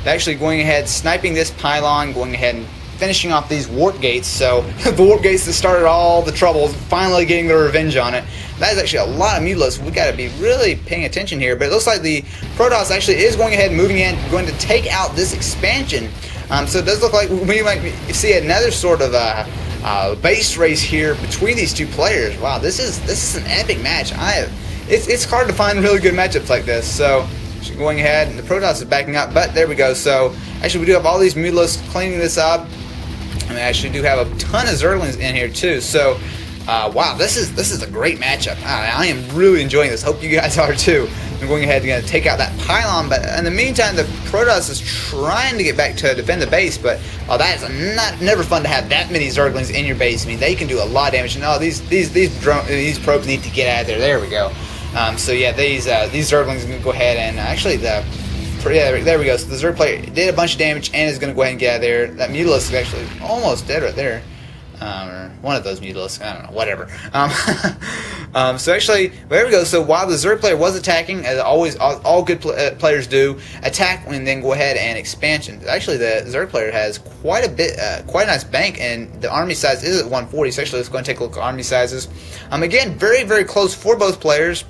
they're actually going ahead, sniping this pylon, going ahead and finishing off these warp gates. So the warp gates that started all the troubles, finally getting their revenge on it. That is actually a lot of Mutalisks. We got to be really paying attention here. But it looks like the Protoss actually is going ahead and moving in, going to take out this expansion. So it does look like we might see another sort of base race here between these two players. Wow, this is an epic match. It's hard to find really good matchups like this. So going ahead, and the Protoss is backing up, but there we go. So actually we do have all these Mutalisks cleaning this up. And we actually do have a ton of Zerglings in here too. So wow, this is a great matchup. I am really enjoying this. Hope you guys are too. I'm going ahead and going to take out that pylon, but in the meantime, the Protoss is trying to get back to defend the base. But that is never fun to have that many Zerglings in your base. I mean, they can do a lot of damage. And these probes need to get out of there. There we go. So yeah, these Zerglings are going to go ahead and actually there we go. So the Zerg player did a bunch of damage and is going to go ahead and get out of there. That Mutalisk is actually almost dead right there. Or one of those Mutalisks, I don't know, whatever. So actually, there we go. So while the Zerg player was attacking, as always, all good players do, attack and then go ahead and expansion. Actually, the Zerg player has quite a nice bank, and the army size is at 140. So actually, let's go and take a look at army sizes. Again, very, very close for both players.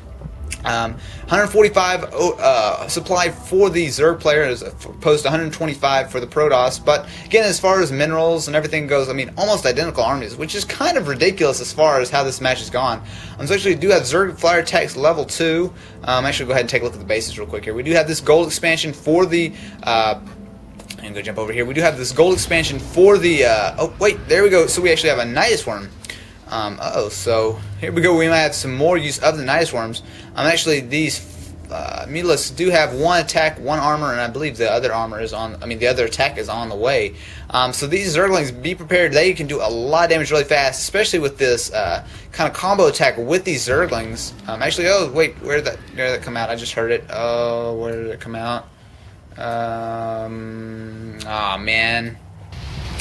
145 supply for the Zerg player as opposed to 125 for the Protoss. But again, as far as minerals and everything goes, I mean, almost identical armies, which is kind of ridiculous as far as how this match has gone. So actually, we do have Zerg flyer techs level 2. Actually, go ahead and take a look at the bases real quick here. We do have this gold expansion for the. I'm gonna go jump over here. We do have this gold expansion for the. Oh wait, there we go. So we actually have a Nidus worm. So here we go. We might have some more use of the Nidus worms. Actually, these Mutalisks do have one attack, one armor, and I believe the other armor is on. I mean, the other attack is on the way. So these Zerglings, be prepared. They can do a lot of damage really fast, especially with this kind of combo attack with these Zerglings. Actually, oh wait, where did that come out? I just heard it. Oh, where did it come out? Oh man.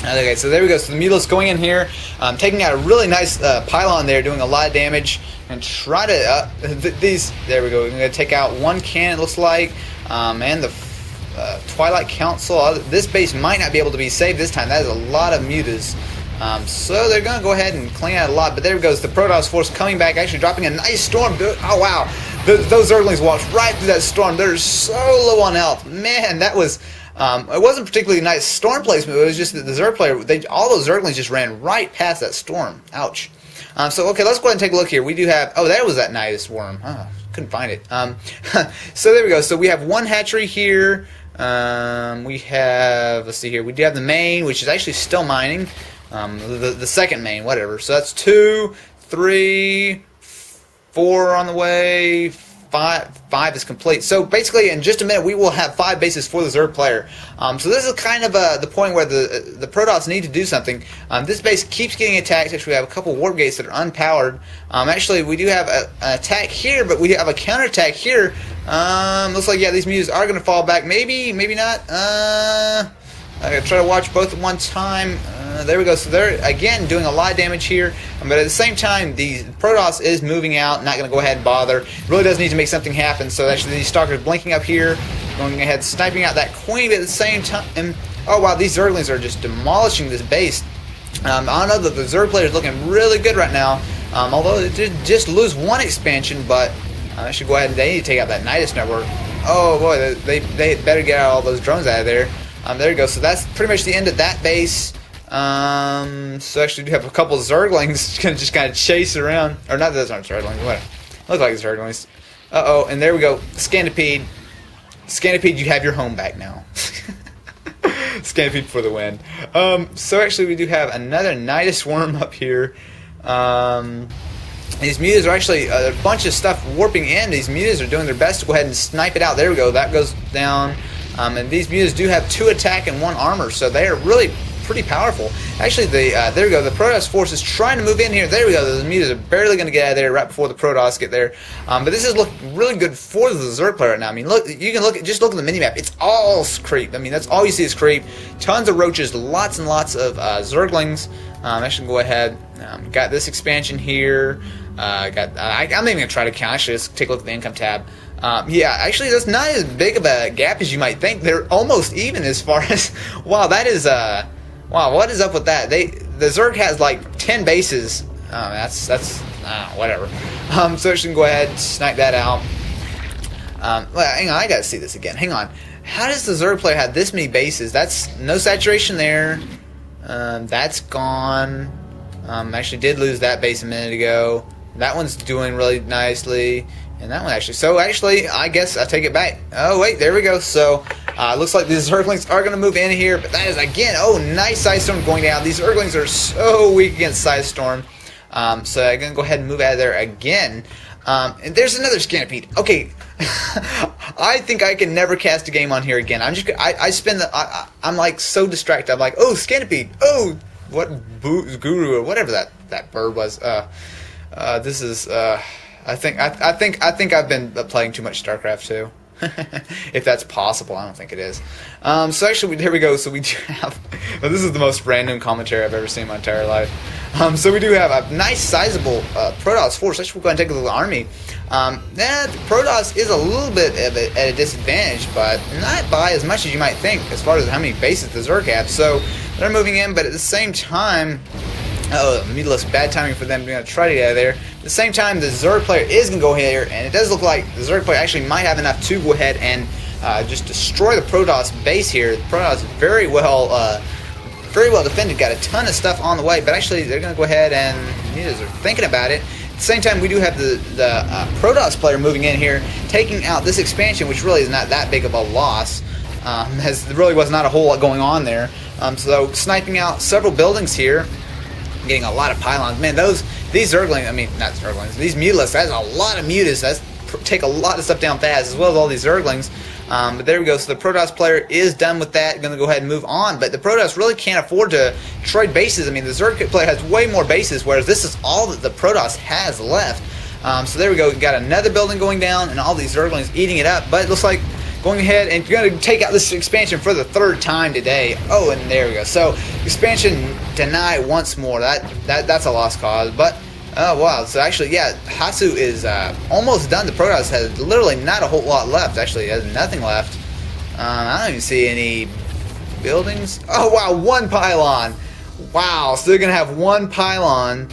Okay, so there we go. So the Mutalisks going in here, taking out a really nice pylon there, doing a lot of damage, and try to there we go. We're going to take out one cannon, it looks like, and the Twilight Council. This base might not be able to be saved this time. That is a lot of mutas. So they're going to go ahead and clean out a lot. But there goes the Protoss force coming back, actually dropping a nice storm. Oh wow, those Zerglings walked right through that storm. They're so low on health. Man, that was. It wasn't particularly a nice storm placement. It was just that the Zerg player, all those Zerglings just ran right past that storm. Ouch. So okay, let's go ahead and take a look here. We do have. Oh, that was that Nidus worm. Oh, couldn't find it. So there we go. So we have one hatchery here. We have. Let's see here. We do have the main, which is actually still mining. The second main, whatever. So that's 2, 3, 4 on the way. Five is complete. So basically, in just a minute, we will have 5 bases for the Zerg player. So this is kind of the point where the Protoss need to do something. This base keeps getting attacked. Actually, we have a couple warp gates that are unpowered. Actually, we do have an attack here, but we have a counterattack here. Looks like, yeah, these mutas are going to fall back. Maybe, maybe not. I'm going to try to watch both at one time. There we go. So they're, again, doing a lot of damage here. But at the same time, the Protoss is moving out. Not going to go ahead and bother. Really does need to make something happen. So actually, these Stalkers blinking up here. Going ahead, sniping out that Queen. But at the same time, oh, wow, these Zerglings are just demolishing this base. I don't know that the Zerg player is looking really good right now. Although it did just lose one expansion. But I should go ahead and they need to take out that Nidus network. Oh, boy, they better get all those drones out of there. There you go. So that's pretty much the end of that base. So actually, we do have a couple of Zerglings just kind of chase around. Or not, those aren't Zerglings. What? Look like Zerglings. Uh-oh, and there we go. Scantipede. Scantipede, you have your home back now. Scantipede for the win. So actually, we do have another Nidus worm up here. These mutas are actually a bunch of stuff warping in. These mutas are doing their best to go ahead and snipe it out. There we go. That goes down. And these mutas do have 2 attack and 1 armor, so they are really pretty powerful. Actually, there we go. The Protoss force is trying to move in here. There we go. Those mutas are barely going to get out of there right before the Protoss get there. But this is looking really good for the Zerg player right now. I mean, look, you can just look at the minimap. It's all creep. I mean, that's all you see is creep. Tons of roaches, lots and lots of Zerglings. Actually, go ahead. Got this expansion here. I'm not even going to try to count. Actually, let's take a look at the income tab. Yeah, actually, that's not as big of a gap as you might think. They're almost even as far as. Wow, that is wow, what is up with that? The Zerg has like 10 bases. That's whatever. So I should go ahead and snipe that out. Well, hang on, I gotta see this again. Hang on. How does the Zerg player have this many bases? That's no saturation there. That's gone. Actually did lose that base a minute ago. That one's doing really nicely. And that one actually. So actually, I guess I take it back. Oh, wait, there we go. So, looks like these Zerglings are going to move in here. But that is, again, oh, nice Side Storm going down. These Zerglings are so weak against Side Storm. So I'm going to go ahead and move out of there again. And there's another Scanapede. Okay. I think I can never cast a game on here again. I spend the, I'm like so distracted. I'm like, oh, Scanapede. Oh, what Guru or whatever that bird was. This is, I think I've been playing too much Starcraft too. If that's possible, I don't think it is. So actually, here we go. So we do have. Well, this is the most random commentary I've ever seen in my entire life. So we do have a nice, sizable Protoss force. Actually, we'll go ahead and take a look at the army. The Protoss is a little bit at a disadvantage, but not by as much as you might think, as far as how many bases the Zerg have. So they're moving in, but at the same time. Oh, immediately bad timing for them to try to get out of there. At the same time, the Zerg player is going to go here, and it does look like the Zerg player actually might have enough to go ahead and just destroy the Protoss base here. The Protoss is very well defended, got a ton of stuff on the way, but actually they're going to go ahead and they're thinking about it. At the same time, we do have the Protoss player moving in here, taking out this expansion, which really is not that big of a loss, as there really was not a whole lot going on there. So sniping out several buildings here. Getting a lot of pylons. Man, these Zerglings, I mean, not Zerglings, these Mutalisks, that's a lot of Mutas. That's take a lot of stuff down fast, as well as all these Zerglings. But there we go. So the Protoss player is done with that. Going to go ahead and move on. But the Protoss really can't afford to trade bases. I mean, the Zerg player has way more bases, whereas this is all that the Protoss has left. So there we go. We've got another building going down, and all these Zerglings eating it up. But it looks like going ahead and going to take out this expansion for the third time today. Oh, and there we go. So expansion denied once more. That's a lost cause. But oh wow. So actually, yeah, Hasu is almost done. The Protoss has literally not a whole lot left. Actually, it has nothing left. I don't even see any buildings. Oh wow, one pylon. Wow. So they're gonna have one pylon.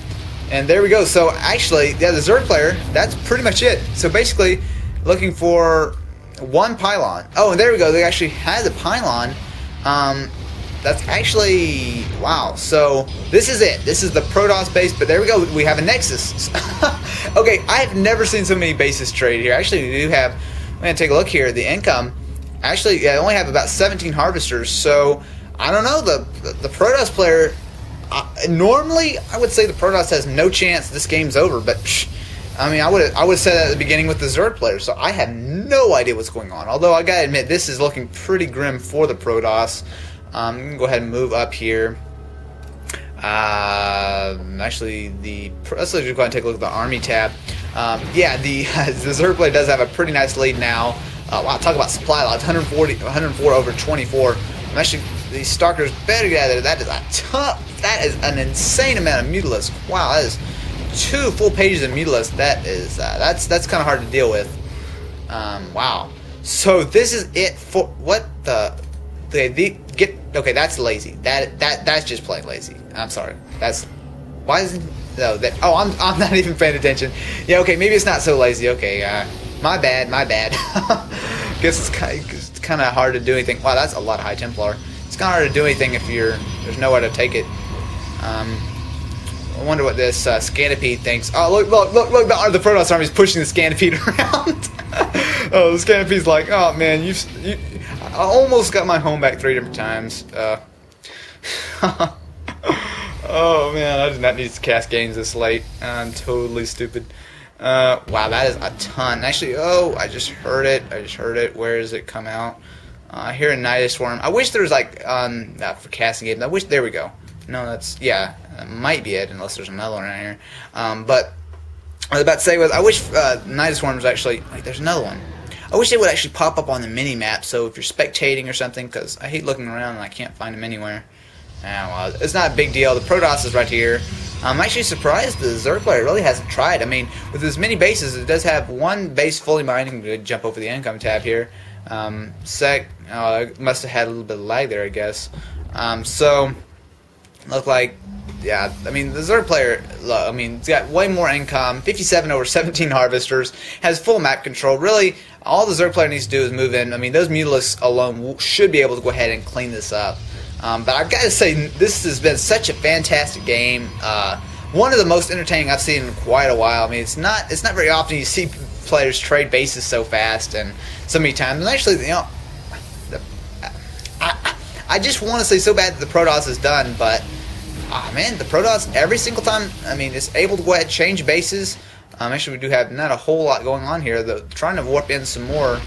And there we go. So actually, yeah, the Zerg player, that's pretty much it. So basically, looking for one pylon. Oh, and there we go. They actually has a pylon. That's actually wow. So this is it. This is the Protoss base. But there we go. We have a Nexus. Okay, I've never seen so many bases traded here. Actually, we do have. I'm gonna take a look here. The income. Actually, yeah, I only have about 17 harvesters. So I don't know. The Protoss player. Normally, I would say the Protoss has no chance. This game's over. But. I mean, I would have said that at the beginning with the Zerg player, so I have no idea what's going on. Although I gotta admit, this is looking pretty grim for the Protoss. I'm gonna go ahead and move up here. Actually, let's just go ahead and take a look at the army tab. Yeah, the Zerg player does have a pretty nice lead now. Wow, talk about supply lots, 104 over 24. I'm actually, these Stalkers better get out of there. That is a ton. That is an insane amount of Mutalisks. Wow, that is 2 full pages of Mutalisks. That is that's kind of hard to deal with. Wow. So this is it for what okay, that's lazy. That's just plain lazy. I'm sorry. That's why isn't no that oh I'm not even paying attention. Yeah, okay, maybe it's not so lazy. Okay, my bad. Guess it's kind of hard to do anything. Wow, that's a lot of High Templar. It's kind of hard to do anything if there's nowhere to take it. I wonder what this Scanapede thinks. Oh, look, the Protoss army is pushing the Scanapede around. Oh, the Scanapede's like, oh man, I almost got my home back 3 different times. Oh man, I did not need to cast games this late. I'm totally stupid. Wow, that is a ton. Actually, oh, I just heard it. Where does it come out? I hear a Nidus Swarm. I wish there was like, for casting games. I wish, there we go. No, that's, yeah, that might be it, unless there's another one around here. But what I was about to say was, I wish Nidus Swarm was actually, like, there's another one. I wish they would actually pop up on the mini-map, so if you're spectating or something, because I hate looking around and I can't find them anywhere. Well, it's not a big deal. The Protoss is right here. I'm actually surprised the Zerg player really hasn't tried. I mean, with as many bases, it does have one base fully mining. To jump over the income tab here. It must have had a little bit of lag there, I guess. So, look like, yeah, I mean, the Zerg player, I mean, it's got way more income, 57 over 17 harvesters, has full map control. Really, all the Zerg player needs to do is move in. I mean, those Mutalisks alone should be able to go ahead and clean this up. But I've got to say, this has been such a fantastic game. One of the most entertaining I've seen in quite a while. I mean, it's not very often you see players trade bases so fast and so many times. And actually, you know, I just want to say so bad that the Protoss is done, but man, the Protoss every single time, I mean, it's able to go ahead and change bases. Actually, we do have not a whole lot going on here. Trying to warp in some more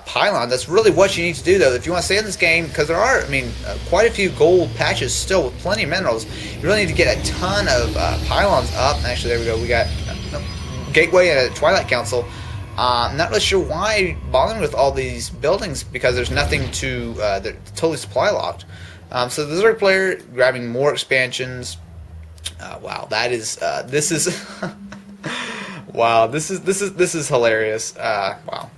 pylon. That's really what you need to do, though, if you want to stay in this game, because there are, I mean, quite a few gold patches still with plenty of minerals. You really need to get a ton of pylons up. Actually, there we go. We got Gateway and a Twilight Council. I'm not really sure why bothering with all these buildings, because there's nothing to, they're totally supply locked. So the Zerg player grabbing more expansions. Wow, that is, this is, wow, this is hilarious. Wow.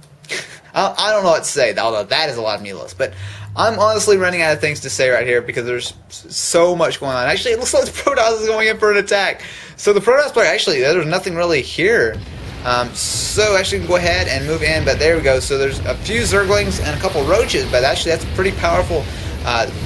I don't know what to say, although that is a lot of Mutalisks. But I'm honestly running out of things to say right here because there's so much going on. Actually, it looks like the Protoss is going in for an attack. So the Protoss player, actually, there's nothing really here. So actually, we can go ahead and move in, but there we go. So there's a few Zerglings and a couple Roaches, but actually that's a pretty powerful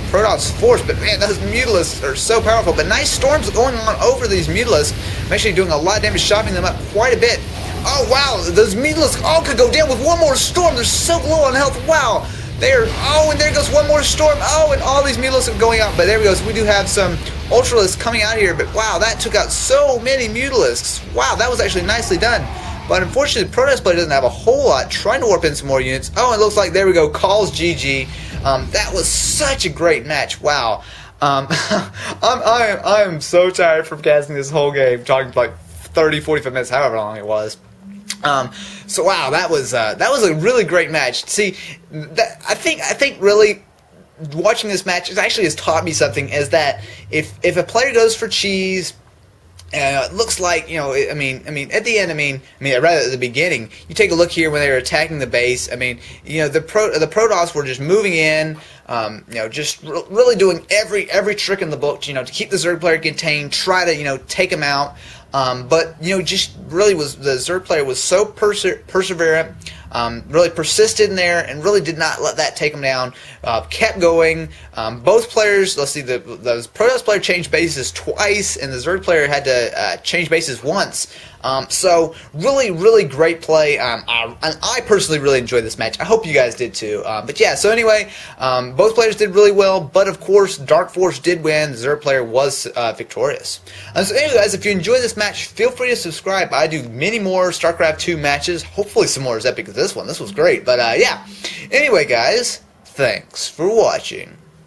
Protoss force. But man, those Mutalisks are so powerful. But nice storms going on over these Mutalisks. I'm actually doing a lot of damage, chopping them up quite a bit. Oh wow, those Mutalisks all could go down with one more storm. They're so low on health. Wow. Oh, and there goes one more storm. Oh, and all these Mutalisks are going out. But there we go. So we do have some Ultralisks coming out here. But wow, that took out so many Mutalisks. Wow, that was actually nicely done. But unfortunately, the Protoss player doesn't have a whole lot. Trying to warp in some more units. Oh, it looks like, there we go, calls GG. That was such a great match. Wow. I am so tired from casting this whole game, talking for like 30, 45 minutes, however long it was. So wow, that was a really great match. See, I think really watching this match has taught me something, is that if a player goes for cheese, it looks like, you know, I mean, at the end, rather at the beginning, you take a look here when they were attacking the base. I mean, you know, the Protoss were just moving in, you know, just really doing every trick in the book, you know, to keep the Zerg player contained, try to, you know, take them out. But you know, just really the Zerg player was so perseverant, really persisted in there, and really did not let that take him down. Kept going. Both players, let's see, the Protoss player changed bases twice, and the Zerg player had to change bases once. So really great play. I personally really enjoyed this match. I hope you guys did too. But yeah, so anyway, both players did really well, but of course aTNDarKFoRcE did win. The Zerg player was victorious. So anyway, guys, if you enjoyed this match, feel free to subscribe. I do many more StarCraft 2 matches, hopefully some more as epic as this one. This was great. But yeah, anyway guys, thanks for watching.